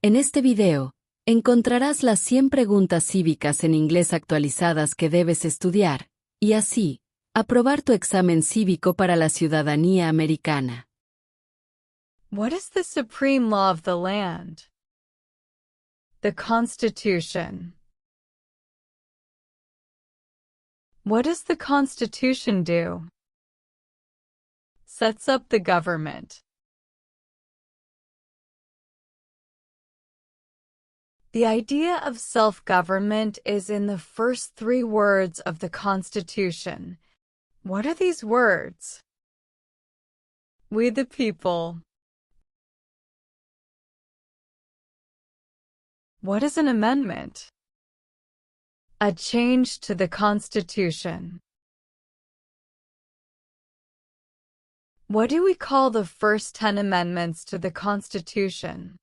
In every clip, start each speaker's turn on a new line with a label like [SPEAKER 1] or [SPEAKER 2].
[SPEAKER 1] En este video, encontrarás las 100 preguntas cívicas en inglés actualizadas que debes estudiar, y así, aprobar tu examen cívico para la ciudadanía americana.
[SPEAKER 2] What is the supreme law of the land? The Constitution. What does the Constitution do? Sets up the government. The idea of self-government is in the first 3 words of the Constitution. What are these words? We the people. What is an amendment? A change to the Constitution. What do we call the first 10 amendments to the Constitution?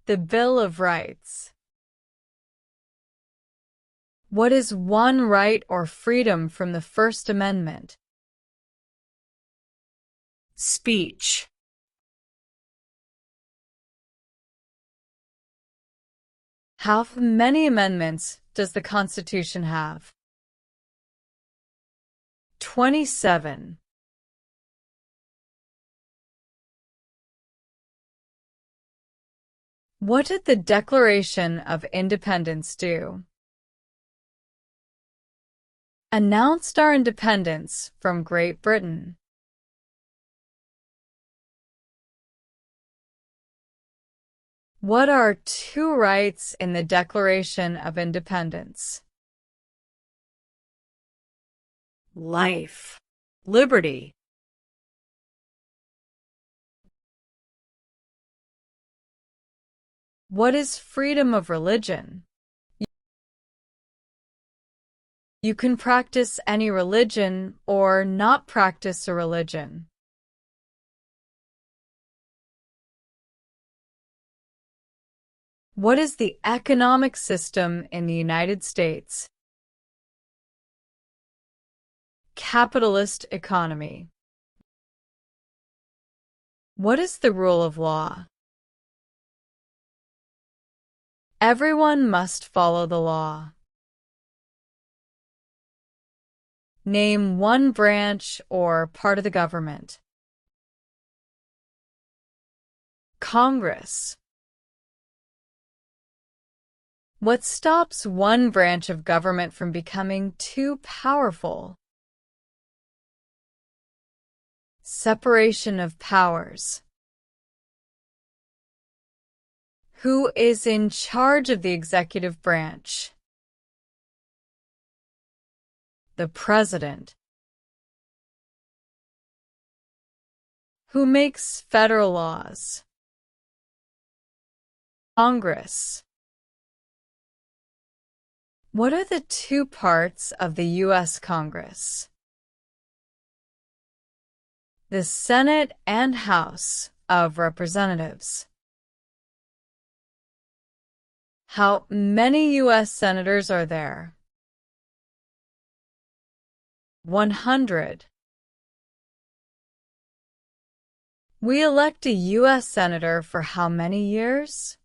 [SPEAKER 2] The Bill of Rights. What is one right or freedom from the First Amendment? Speech. How many amendments does the Constitution have? 27. What did the Declaration of Independence do? Announced our independence from Great Britain. What are 2 rights in the Declaration of Independence? Life, liberty. What is freedom of religion? You can practice any religion or not practice a religion. What is the economic system in the United States? Capitalist economy. What is the rule of law? Everyone must follow the law. Name one branch or part of the government. Congress. What stops one branch of government from becoming too powerful? Separation of powers. Who is in charge of the executive branch? The President. Who makes federal laws? Congress. What are the 2 parts of the U.S. Congress? The Senate and House of Representatives. How many U.S. senators are there? 100. We elect a U.S. senator for how many years?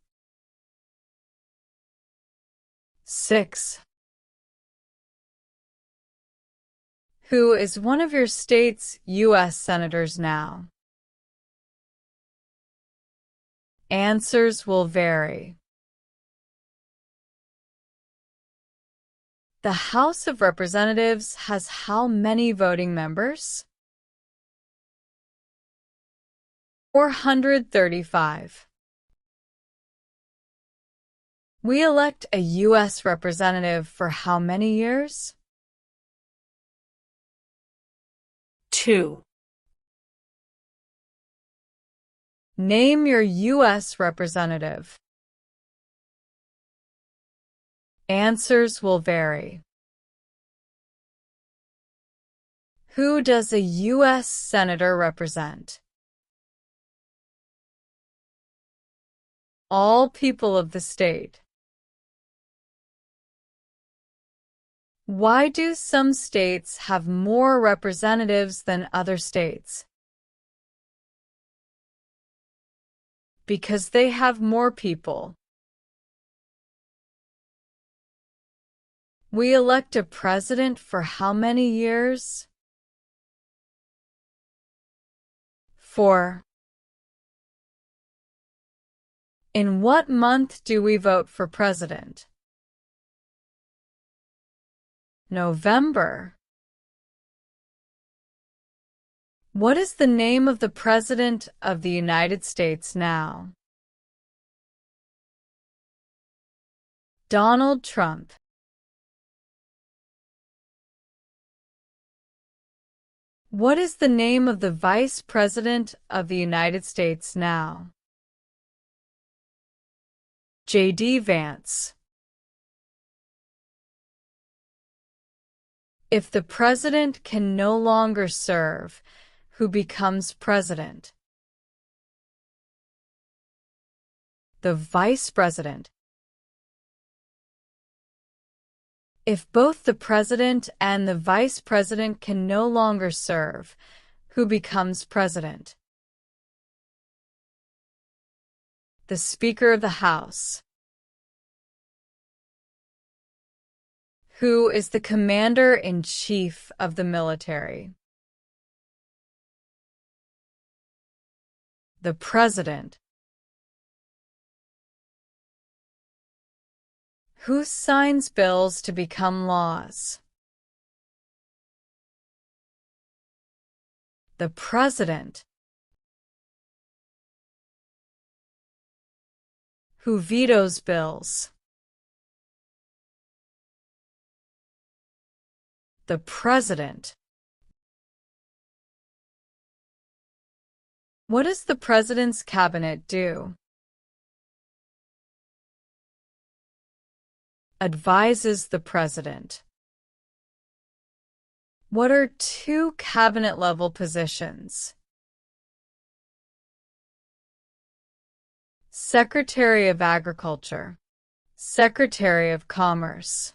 [SPEAKER 2] 6. Who is one of your state's U.S. senators now? Answers will vary. The House of Representatives has how many voting members? 435. We elect a U.S. representative for how many years? 2. Name your U.S. representative. Answers will vary. Who does a U.S. senator represent? All people of the state. Why do some states have more representatives than other states? Because they have more people. We elect a president for how many years? 4. In what month do we vote for president? November. What is the name of the President of the United States now? Donald Trump. What is the name of the Vice President of the United States now? J.D. Vance. If the president can no longer serve, who becomes president? The vice president. If both the president and the vice president can no longer serve, who becomes president? The Speaker of the House. Who is the Commander-in-Chief of the military? The President. Who signs bills to become laws? The President. Who vetoes bills? The President. What does the President's cabinet do? Advises the President. What are 2 cabinet-level positions? Secretary of Agriculture, Secretary of Commerce.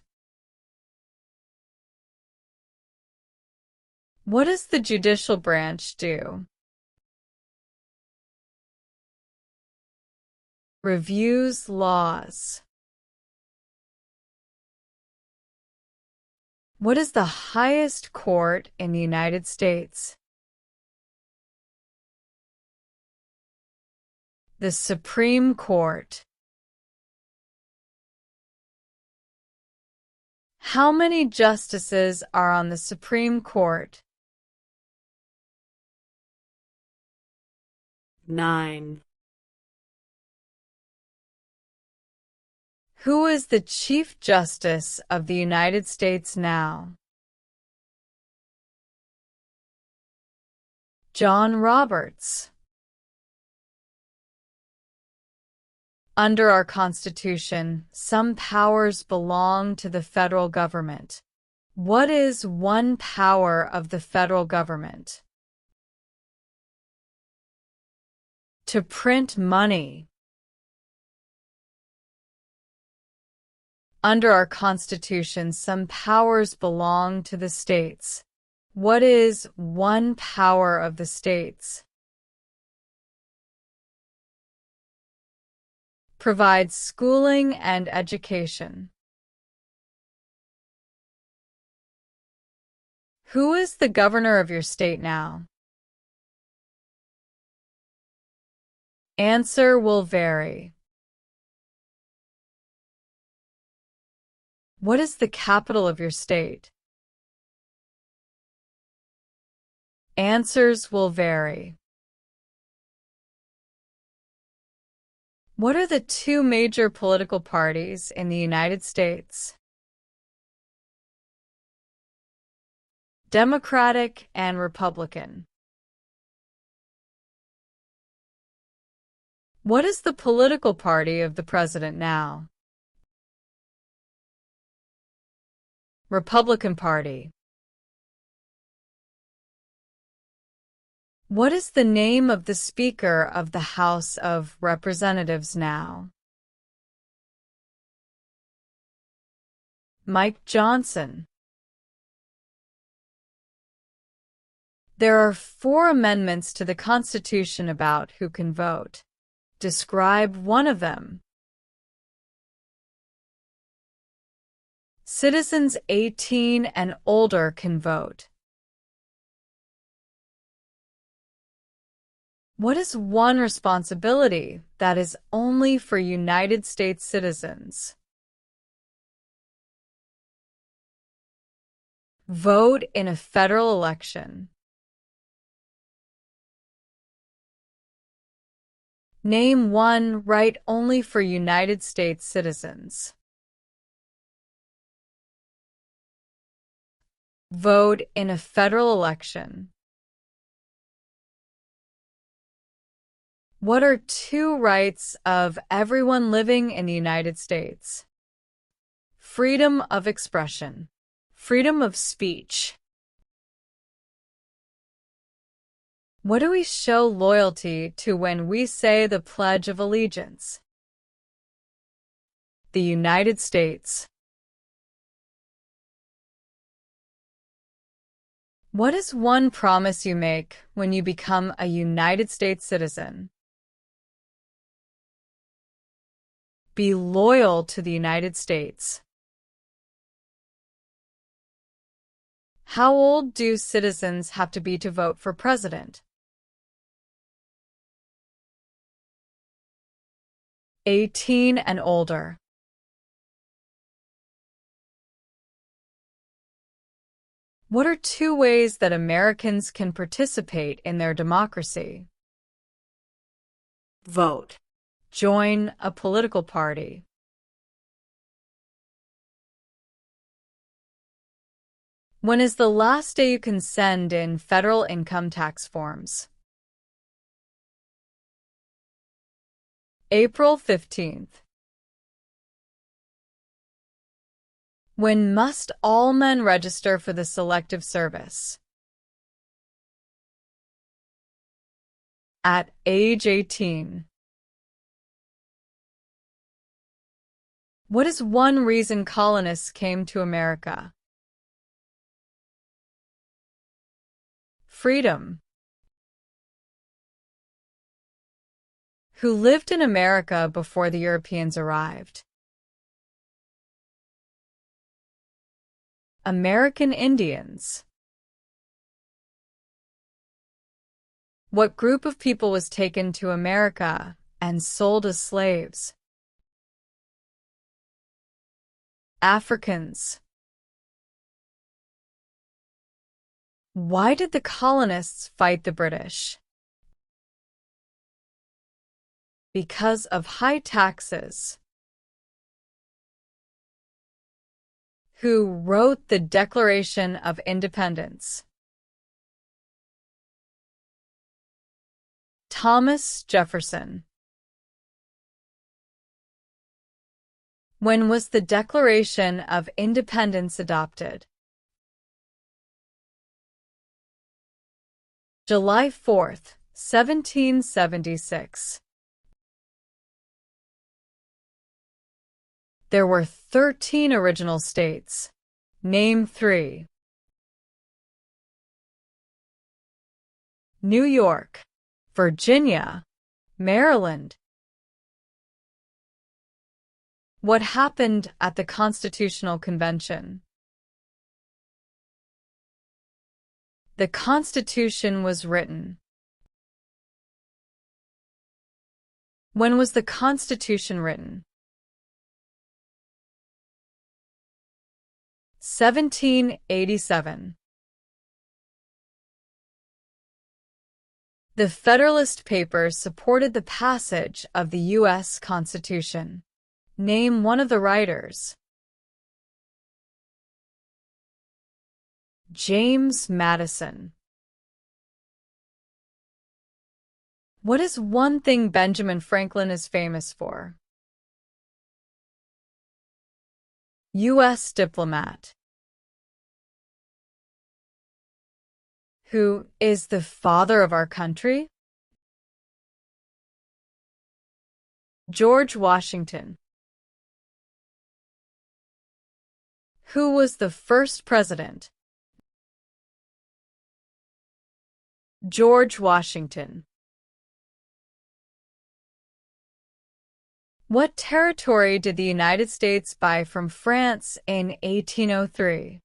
[SPEAKER 2] What does the judicial branch do? Reviews laws. What is the highest court in the United States? The Supreme Court. How many justices are on the Supreme Court?
[SPEAKER 1] 9.
[SPEAKER 2] Who is the Chief Justice of the United States now? John Roberts. Under our Constitution, some powers belong to the federal government. What is one power of the federal government? To print money. Under our Constitution, some powers belong to the states. What is one power of the states? Provides schooling and education. Who is the governor of your state now? Answer will vary. What is the capital of your state? Answers will vary. What are the 2 major political parties in the United States? Democratic and Republican. What is the political party of the president now? Republican Party. What is the name of the Speaker of the House of Representatives now? Mike Johnson. There are 4 amendments to the Constitution about who can vote. Describe one of them. Citizens 18 and older can vote. What is one responsibility that is only for United States citizens? Vote in a federal election. Name one right only for United States citizens. Vote in a federal election. What are two rights of everyone living in the United States? Freedom of expression. Freedom of speech. What do we show loyalty to when we say the Pledge of Allegiance? The United States. What is one promise you make when you become a United States citizen? Be loyal to the United States. How old do citizens have to be to vote for president? 18 and older. What are two ways that Americans can participate in their democracy? Vote. Join a political party. When is the last day you can send in federal income tax forms? April 15th. When must all men register for the Selective Service? At age 18. What is one reason colonists came to America? Freedom. Who lived in America before the Europeans arrived? American Indians. What group of people was taken to America and sold as slaves? Africans. Why did the colonists fight the British? Because of high taxes. Who wrote the Declaration of Independence? Thomas Jefferson. When was the Declaration of Independence adopted? July 4th, 1776. There were 13 original states. Name 3. New York, Virginia, Maryland. What happened at the Constitutional Convention? The Constitution was written. When was the Constitution written? 1787. The Federalist Papers supported the passage of the U.S. Constitution. Name one of the writers. James Madison. What is one thing Benjamin Franklin is famous for? U.S. diplomat. Who is the father of our country? George Washington. Who was the first president? George Washington. What territory did the United States buy from France in 1803?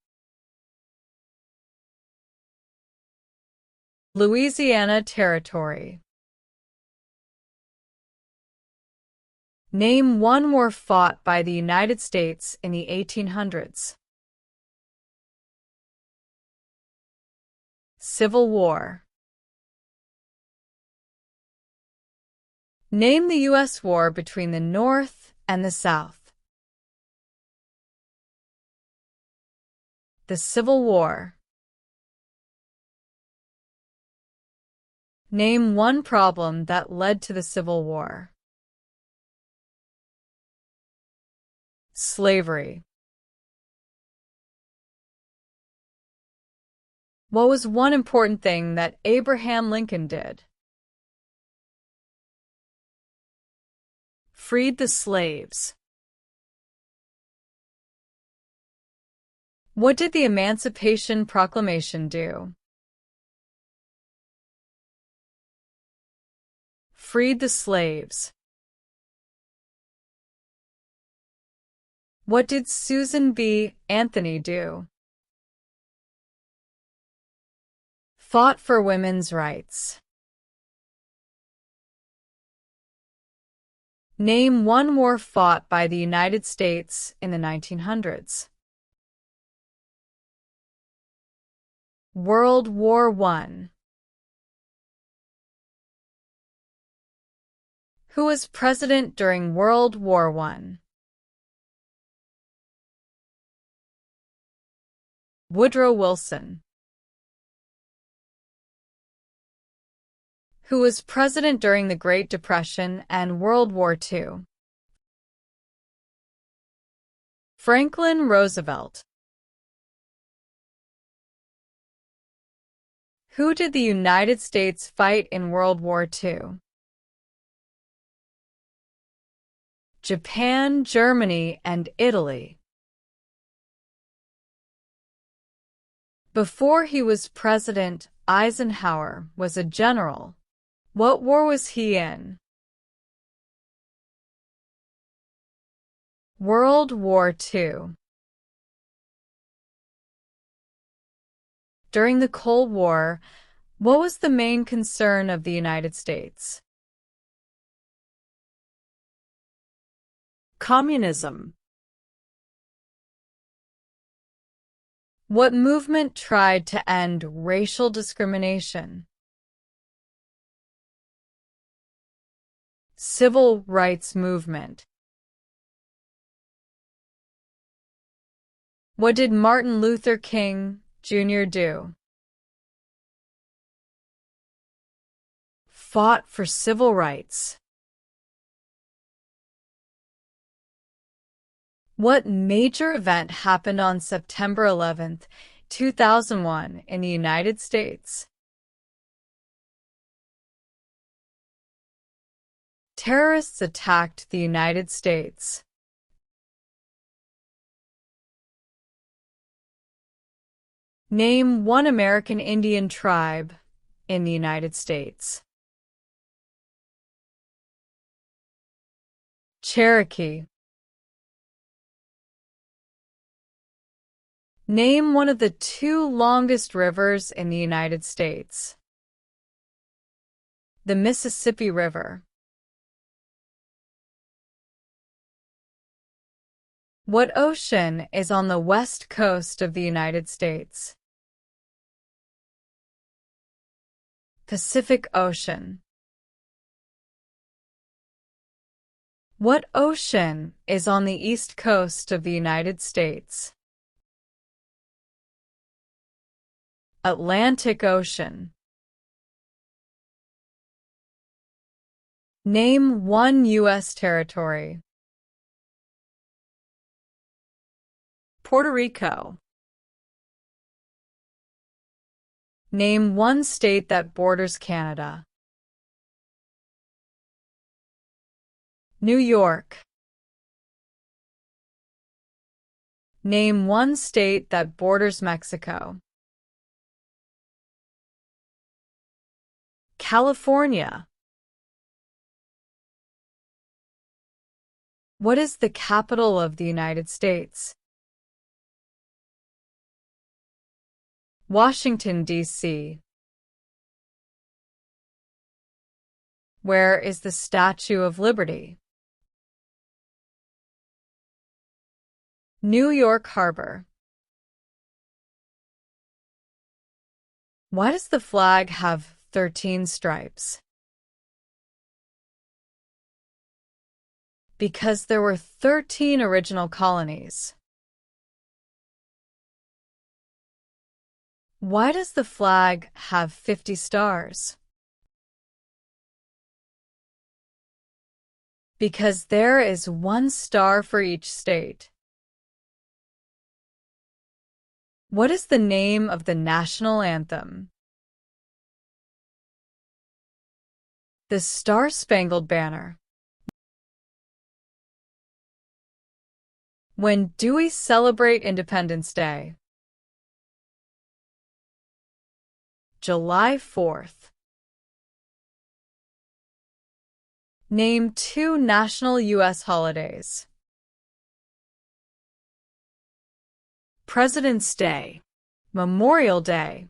[SPEAKER 2] Louisiana Territory. Name one war fought by the United States in the 1800s. Civil War. Name the U.S. war between the North and the South. The Civil War. Name one problem that led to the Civil War. Slavery. What was one important thing that Abraham Lincoln did? Freed the slaves. What did the Emancipation Proclamation do? Freed the slaves. What did Susan B. Anthony do? Fought for women's rights. Name one war fought by the United States in the 1900s. World War I. Who was president during World War I? Woodrow Wilson. Who was president during the Great Depression and World War II? Franklin Roosevelt. Who did the United States fight in World War II? Japan, Germany, and Italy. Before he was president, Eisenhower was a general. What war was he in? World War II. During the Cold War, what was the main concern of the United States? Communism. What movement tried to end racial discrimination? Civil rights movement. What did Martin Luther King, Jr. do? Fought for civil rights. What major event happened on September 11, 2001 in the United States? Terrorists attacked the United States. Name one American Indian tribe in the United States. Cherokee. Name one of the two longest rivers in the United States. The Mississippi River. What ocean is on the west coast of the United States? Pacific Ocean. What ocean is on the east coast of the United States? Atlantic Ocean. Name one U.S. territory. Puerto Rico. Name one state that borders Canada. New York. Name one state that borders Mexico. California. What is the capital of the United States? Washington, D.C. Where is the Statue of Liberty? New York Harbor. Why does the flag have 13 stripes? Because there were 13 original colonies. Why does the flag have 50 stars? Because there is 1 star for each state. What is the name of the national anthem? The Star-Spangled Banner. When do we celebrate Independence Day? July 4th. Name 2 national U.S. holidays. President's Day, Memorial Day.